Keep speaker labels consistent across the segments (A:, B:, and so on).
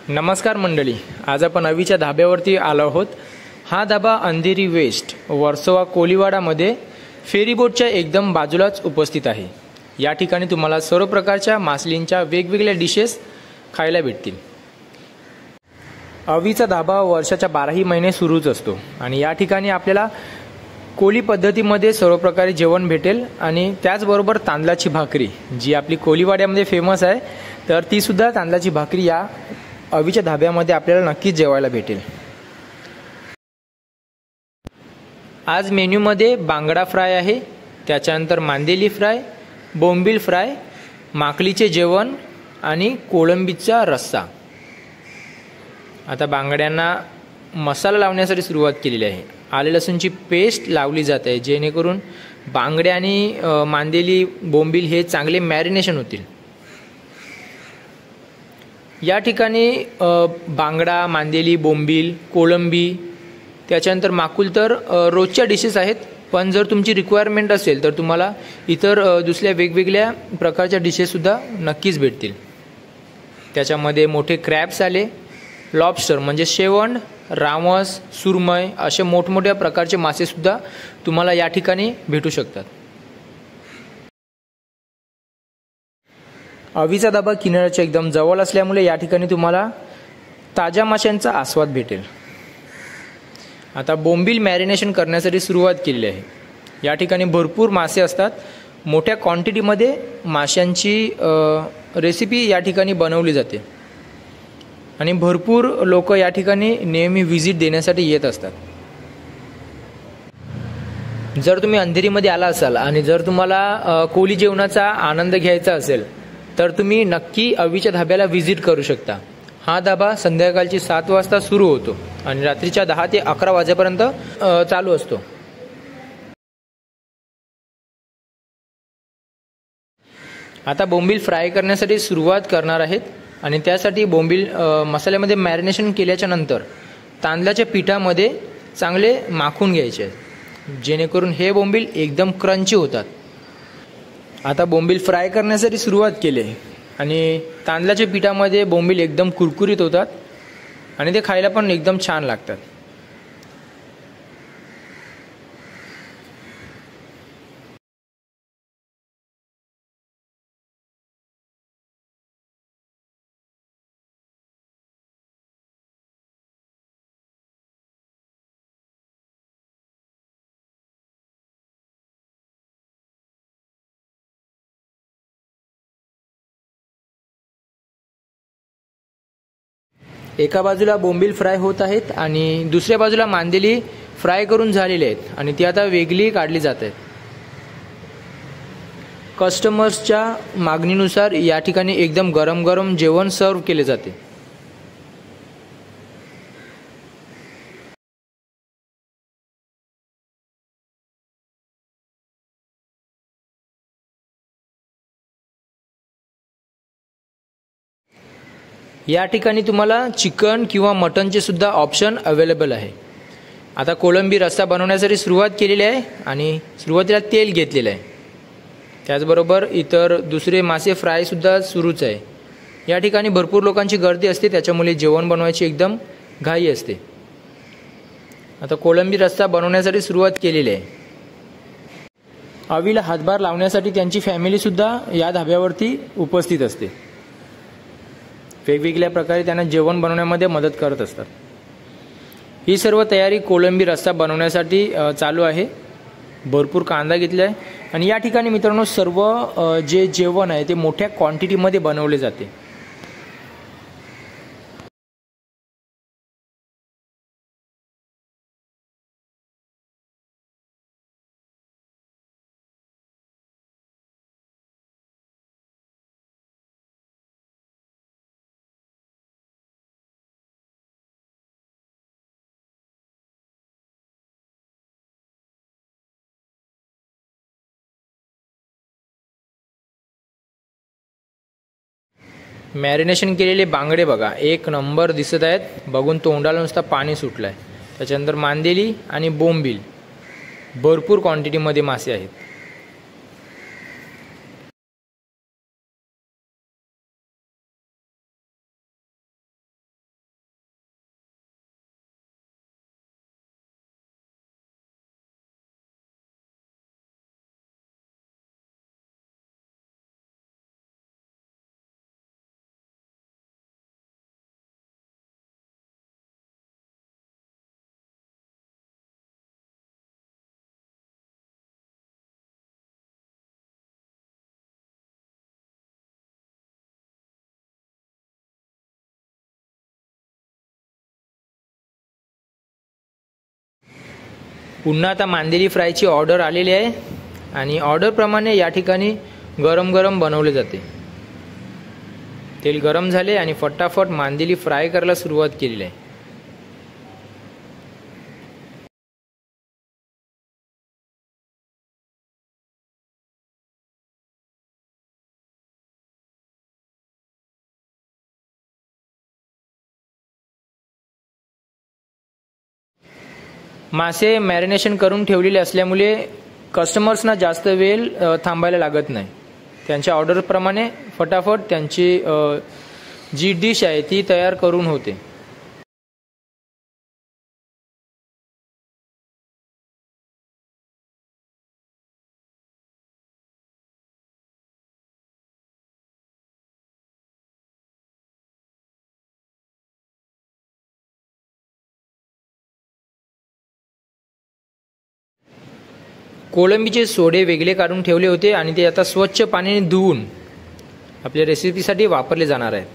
A: नमस्कार मंडळी, आज आपण अवीच्या धाब्यावरती आलो आहोत। हा धाबा अंधेरी वेस्ट वर्सोवा कोलीवाडामध्ये फेरीबोटच्या एकदम बाजूलाच उपस्थित आहे। या ठिकाणी तुम्हाला सर्व प्रकारच्या मासळींच्या वेगवेगळ्या डिशेस खायला भेटतील। अवीचा धाबा वर्षाच्या 12ही महिने सुरूच असतो आणि या ठिकाणी आपल्याला कोली पद्धतीमध्ये सर्व प्रकारे जेवण भेटेल आणि त्याचबरोबर तांदळाची भाकरी जी आपली कोलीवाड्यामध्ये फेमस आहे, तर ती सुद्धा तांदळाची भाकरी या अवीच्या धाब्यामध्ये आपल्याला नक्कीच जेवायला भेटेल। आज मेन्यूमध्ये बांगडा फ्राय आहे, त्याच्यानंतर मांदेली फ्राय, बोंबील फ्राय, माकलीचे जेवण आणि कोळंबीचा रस्सा। आता बांगड्यांना मसाला लावण्यासाठी सुरुवात केलेली आहे। आले लसूणची पेस्ट लावली जाते जेणेकरून बांगड्या आणि मांदेली बोंबील हे चांगले मॅरिनेशन होतील। या ठिकाणी बांगडा, मांदेली, बोंबील, कोळंबी, त्याच्यानंतर माकुल तर रोजच्या डिशेस आहेत, पण जर तुमची रिक्वायरमेंट असेल तर तुम्हाला इतर दुसऱ्या वेगवेगळ्या प्रकारच्या डिशेससुद्धा नक्कीच भेटतील। त्याच्यामध्ये मोठे क्रॅब्स आले, लॉबस्टर म्हणजे शेवंड, रावस, सुरमई असे मोठमोठ्या प्रकारचे मासेसुद्धा तुम्हाला या ठिकाणी भेटू शकतात। अवीचा धाबा किनाऱ्याच्या एकदम जवळ असल्यामुळे या ठिकाणी तुम्हाला ताज्या माशांचा आस्वाद भेटेल। आता बोंबील मॅरिनेशन करण्यासाठी सुरुवात केलेली आहे। या ठिकाणी भरपूर मासे असतात, मोठ्या क्वांटिटीमध्ये माशांची रेसिपी या ठिकाणी बनवली जाते आणि भरपूर लोक या ठिकाणी नेहमी व्हिजिट देण्यासाठी येत असतात। जर तुम्ही अंधेरीमध्ये आला असाल आणि जर तुम्हाला कोली जेवणाचा आनंद घ्यायचा असेल तर तुम्ही नक्की अवीच्या धाब्याला व्हिजिट करू शकता। हा धाबा संध्याकाळची 7 वाजता सुरू होतो आणि रात्रीच्या 10 ते 11 वाजेपर्यंत चालू असतो। आता बोंबील फ्राय करण्यासाठी सुरुवात करणार आहेत आणि त्यासाठी बोंबील मसाल्यामध्ये मॅरिनेशन केल्याच्या नंतर तांदळाच्या पिठामध्ये चांगले माखून घ्यायचे आहेत जेणेकरून हे बोंबील एकदम क्रंची होतात। आता बोंबील फ्राय करण्यासाठी सुरुवात केली आणि तांदळाच्या पिठामध्ये बोंबील एकदम कुरकुरीत होतात आणि ते खायला पण एकदम छान लागतात। एका बाजूला बोंबील फ्राय होत आहेत आणि दुसऱ्या बाजूला मांदेली फ्राय करून झालेले आहेत आणि ती आता वेगळी काढली जात आहेत। कस्टमर्सच्या मागणीनुसार या ठिकाणी एकदम गरम गरम जेवण सर्व केले जाते। या ठिकाणी तुम्हाला चिकन किंवा मटनचे सुद्धा ऑप्शन अवेलेबल आहे। आता कोळंबी रस्सा बनवण्यासाठी सुरुवात केलेली आहे आणि सुरुवातीला तेल घेतलेलं आहे, त्याचबरोबर इतर दुसरे मासे फ्राय सुद्धा सुरूच आहे। या ठिकाणी भरपूर लोकांची गर्दी असते, त्याच्यामुळे जेवण बनवायची एकदम घाई असते। आता कोळंबी रस्सा बनवण्यासाठी सुरुवात केलेली आहे। अवीला हातभार लावण्यासाठी त्यांची फॅमिली सुद्धा या धाब्यावरती उपस्थित असते, वेगवेगळ्या प्रकारे त्यांना जेवण बनवण्यामध्ये मदत करत असतात। ही सर्व तयारी कोळंबी रस्सा बनवण्यासाठी चालू आहे। भरपूर कांदा घेतला आहे आणि या ठिकाणी मित्रांनो सर्व जे जेवण आहे ते मोठ्या क्वांटिटीमध्ये बनवले जाते। मॅरिनेशन केलेले बांगडे बघा, एक नंबर दिसत आहेत, बघून तोंडाला नुसता पाणी सुटलं आहे। त्याच्यानंतर मांदेली आणि बोंबील, भरपूर क्वांटिटीमध्ये मासे आहेत। पुन्हा आता मांदेली फ्रायची ऑर्डर आलेली आहे आणि ऑर्डरप्रमाणे या ठिकाणी गरम गरम बनवले जाते। तेल गरम झाले आणि फटाफट मांदेली फ्राय करायला सुरुवात केलेली आहे। मासे मॅरिनेशन करून ठेवलेले असल्यामुळे कस्टमर्सना जास्त वेळ थांबायला लागत नाही। त्यांच्या ऑर्डरप्रमाणे फटाफट त्यांची जी डिश आहे ती तयार करून होते। कोळंबीचे सोडे वेगळे काढून ठेवले होते आणि ते आता स्वच्छ पाण्याने धुवून आपल्या रेसिपीसाठी वापरले जाणार आहेत।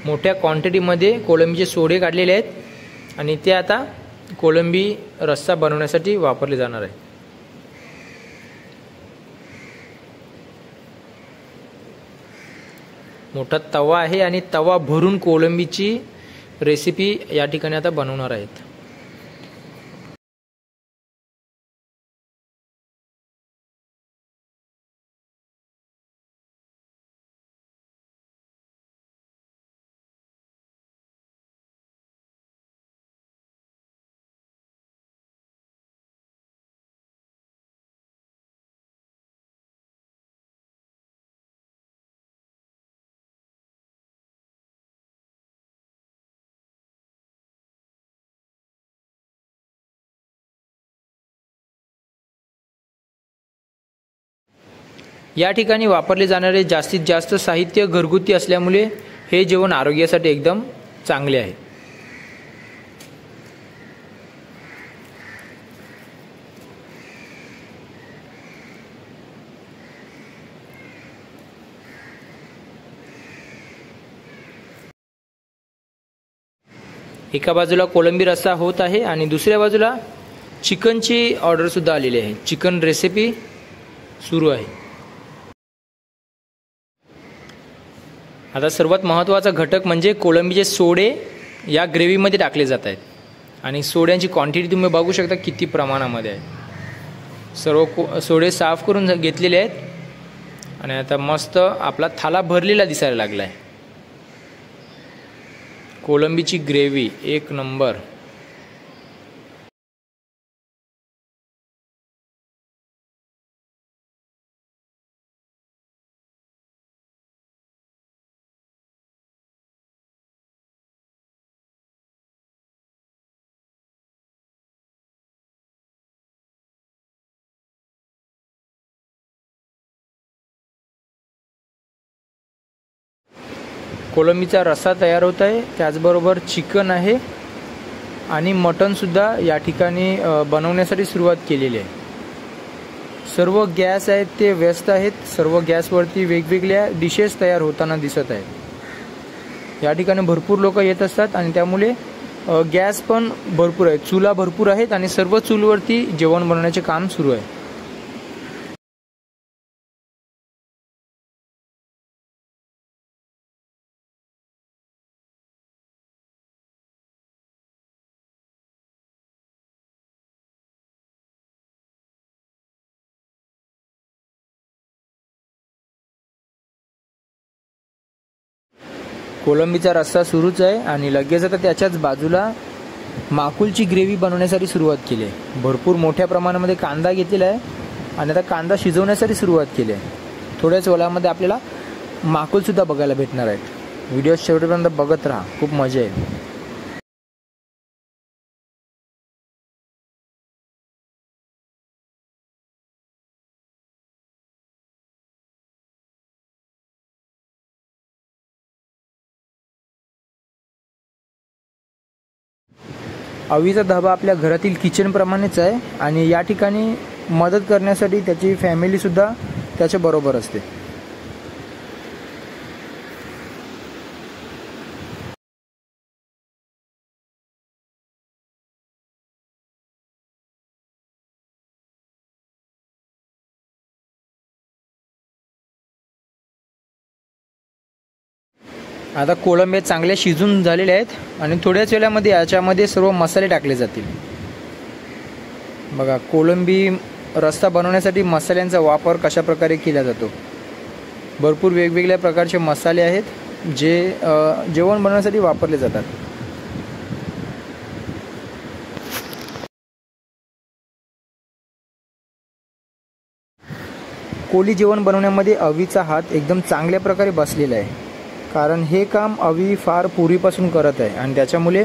A: मोठ्या क्वांटिटीमध्ये कोळंबीचे सोडे काढलेले आहेत आणि ते आता कोळंबी रस्सा बनवण्यासाठी वापरले जाणार आहे। मोठा तवा आहे आणि तवा भरून कोळंबीची रेसिपी या ठिकाणी आता बनवणार आहेत। या ठिकाणी वापरले जाणारे जास्तीत जास्त साहित्य घरगुती असल्यामुळे हे जेवण आरोग्यासाठी एकदम चांगले आहे। एका बाजूला कोळंबी रस्सा होत आहे आणि दुसऱ्या बाजूला चिकनची ऑर्डर सुद्धा आलेली आहे। चिकन रेसिपी सुरू आहे। आता सर्वात महत्त्वाचा घटक म्हणजे कोळंबीचे सोडे या ग्रेव्हीमध्ये टाकले जात आहेत आणि सोड्यांची क्वांटिटी तुम्ही बघू शकता किती प्रमाणामध्ये आहे। सर्व सोडे साफ करून घेतलेले आहेत आणि आता मस्त आपला थाला भरलेला दिसायला लागला आहे। कोळंबीची ग्रेव्ही एक नंबर। कोळंबीचा रस्सा तयार होत आहे, त्याचबरोबर चिकन आहे आणि मटन सुद्धा या ठिकाणी बनवण्यासाठी सुरुवात केलेली आहे। सर्व गॅस आहेत ते व्यस्त आहेत। सर्व गॅसवरती वेगवेगळ्या डिशेस तयार होताना दिसत आहेत। या ठिकाणी भरपूर लोक येत असतात आणि त्यामुळे गॅस पण भरपूर आहेत, चुला भरपूर आहेत आणि सर्व चुलीवरती जेवण बनवण्याचे काम सुरू आहे। कोळंबीचा रस्सा सुरूच आहे आणि लगेच आता त्याच्याच बाजूला माकुलची ग्रेव्ही बनवण्यासाठी सुरुवात केली आहे। भरपूर मोठ्या प्रमाणामध्ये कांदा घेतलेला आहे आणि आता कांदा शिजवण्यासाठी सुरुवात केली आहे। थोड्याच वेळामध्ये आपल्याला माकुल सुद्धा बघायला भेटणार आहेत। व्हिडिओ शेवटपर्यंत बघत राहा, खूप मजा येईल। अवीचा धाबा आपल्या घरातील किचन प्रमाणेच आहे आणि या ठिकाणी मदत करण्यासाठी त्याची फॅमिली सुद्धा त्याच्या बरोबर असते। आता कोळंबे चांगले शिजून झालेले आहेत आणि थोड्याच वेळामध्ये याच्यामध्ये सर्व मसाले टाकले जातील. बघा, कोळंबी रस्सा बनवण्यासाठी मसाल्यांचा वापर कशा प्रकारे केला जातो. भरपूर वेगवेगळ्या प्रकारचे मसाले आहेत जे जेवण बनवण्यासाठी वापरले जातात. कोळी जेवण बनवण्यामध्ये अवीचा हात एकदम चांगल्या प्रकारे बसलेला आहे, कारण हे काम अवी फार पूर्वीपासून करत आहे आणि त्याच्यामुळे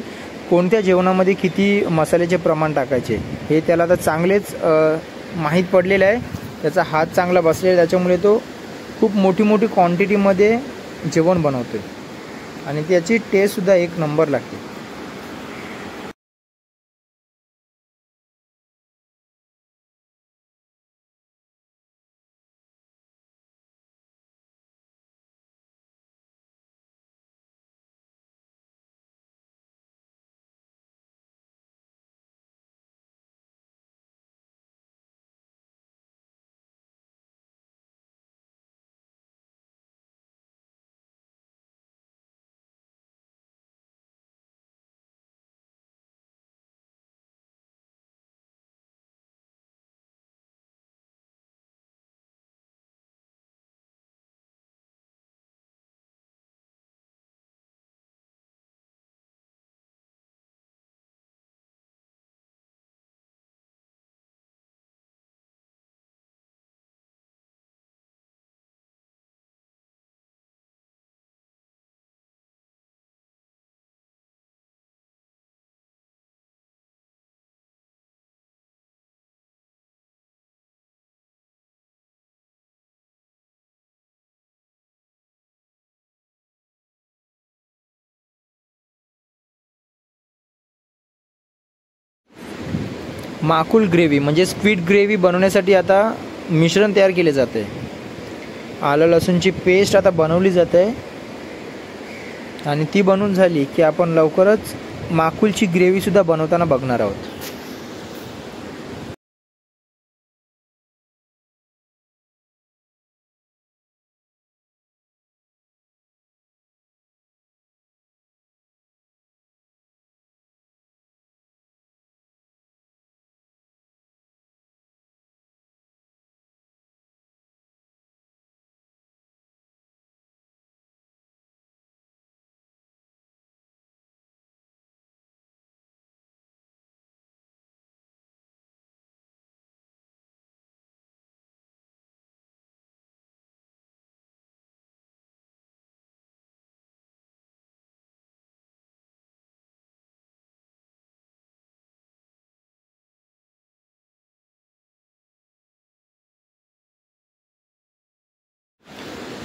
A: कोणत्या जेवणामध्ये किती मसाल्याचे प्रमाण टाकायचे हे त्याला आता चांगलेच माहीत पडलेलं आहे. त्याचा हात चांगला बसलेला आहे, त्याच्यामुळे तो खूप मोठी मोठी क्वांटिटीमध्ये जेवण बनवतो आणि त्याची टेस्टसुद्धा एक नंबर लागते. माकुल ग्रेव्ही म्हणजे स्क्विड ग्रेव्ही बनवण्यासाठी आता मिश्रण तयार केले जाते. आलं लसूणची पेस्ट आता बनवली जाते आणि ती बनवून झाली की आपण लवकरच माकुलची ग्रेव्हीसुद्धा बनवताना बघणार आहोत.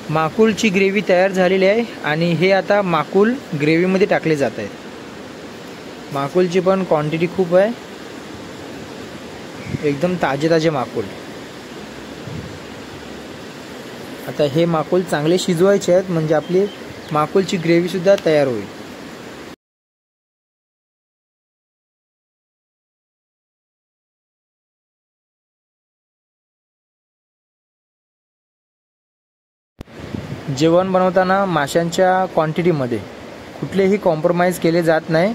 A: माकुलची ग्रेव्ही तयार झालेली आहे आणि हे आता माकुल ग्रेव्हीमध्ये टाकले जात आहे. माकुलची पण क्वांटिटी खूप आहे, एकदम ताजे ताजे माकुल. आता हे माकुल चांगले शिजवायचे आहेत म्हणजे आपली माकुलची ग्रेव्हीसुद्धा तयार होईल. जेवण बनवताना माशांच्या क्वांटिटीमध्ये कुठलेही कॉम्प्रोमाइज केले जात नाही.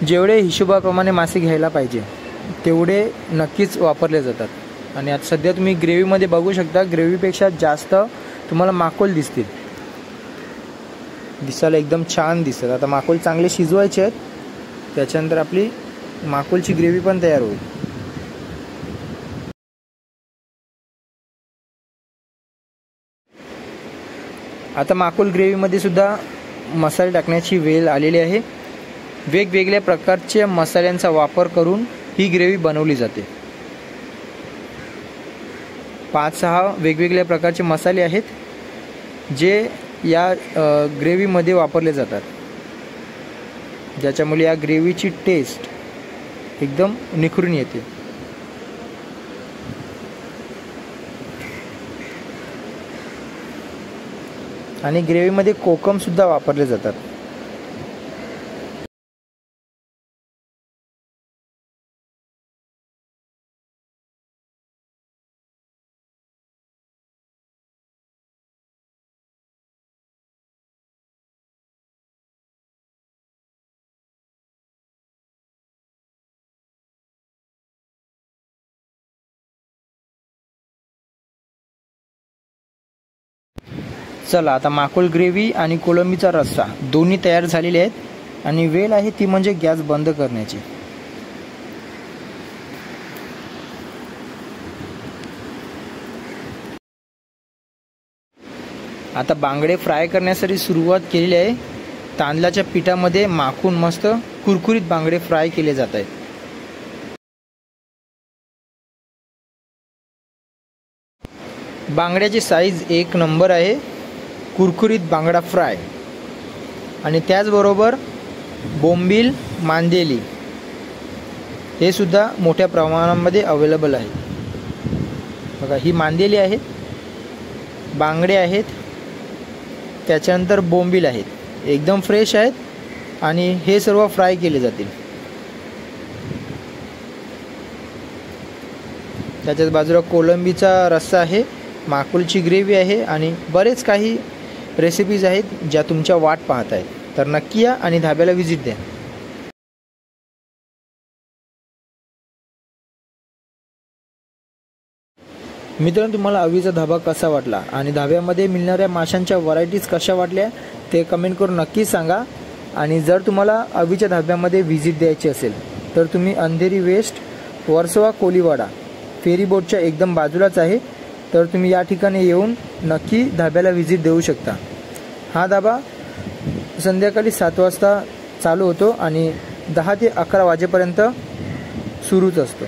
A: जेवढे हिशोबाप्रमाणे मासे घ्यायला पाहिजे तेवढे नक्कीच वापरले जातात. आणि आता सध्या तुम्ही ग्रेव्हीमध्ये बघू शकता, ग्रेव्हीपेक्षा जास्त तुम्हाला माकुल दिसतील. दिसायला एकदम छान दिसतात. आता माकुल चांगले शिजवायचे आहेत, त्याच्यानंतर आपली माकुलची ग्रेव्ही पण तयार होईल. आता माकुल ग्रेव्हीमध्ये सुद्धा मसाले टाकण्याची वेळ आलेली आहे. वेगवेगळ्या प्रकारच्या मसाल्यांचा वापर करून ही ग्रेव्ही बनवली जाते. 5-6 वेगवेगळ्या प्रकारचे मसाले आहेत जे या ग्रेव्हीमध्ये वापरले जातात, ज्याच्यामुळे या ग्रेव्हीची टेस्ट एकदम निखरून येते. आणि ग्रेव्हीमध्ये कोकमसुद्धा वापरले जातात. चला आता माकुल ग्रेव्ही आणि कोळंबीचा रस्सा दोन्ही तयार झालेले आहेत आणि वेळ आहे ती म्हणजे गॅस बंद करण्याची. आता बांगडे फ्राय करण्यासाठी सुरुवात केलेली आहे. तांदळाच्या पिठामध्ये माखून मस्त कुरकुरीत बांगडे फ्राय केले जात आहेत. बांगड्याची साईज एक नंबर आहे. कुरकुरीत बांगडा फ्राय आणि त्याचबरोबर बोंबील, मांदेली हे सुद्धा मोठ्या प्रमाणामध्ये अवेलेबल आहे. बघा ही मांदेली आहेत, बांगडे आहेत, त्याच्यानंतर बोंबील आहेत, एकदम फ्रेश आहेत आणि हे सर्व फ्राय केले जातील. त्याच्याच बाजूला कोळंबीचा रस्सा आहे, माकुलची ग्रेव्ही आहे आणि बरेच काही रेसिपीज आहेत ज्या तुमच्या वाट पाहत आहेत. तर नक्की या आणि धाब्याला व्हिजिट द्या. मित्रांनो, तुम्हाला अवीचा धाबा कसा वाटला आणि धाब्यामध्ये मिळणाऱ्या माशांच्या व्हरायटीज कशा वाटल्या ते कमेंट करून नक्की सांगा. आणि जर तुम्हाला अवीच्या धाब्यामध्ये व्हिजिट द्यायची असेल तर तुम्ही अंधेरी वेस्ट, वर्सोवा, कोलीवाडा फेरीबोटच्या एकदम बाजूलाच आहे. तर तुम्ही या ठिकाणी येऊन नक्की धाब्याला व्हिजिट देऊ शकता. हा धाबा संध्याकाळी 7 वाजता चालू होतो आणि 10 ते 11 वाजेपर्यंत सुरूच असतो.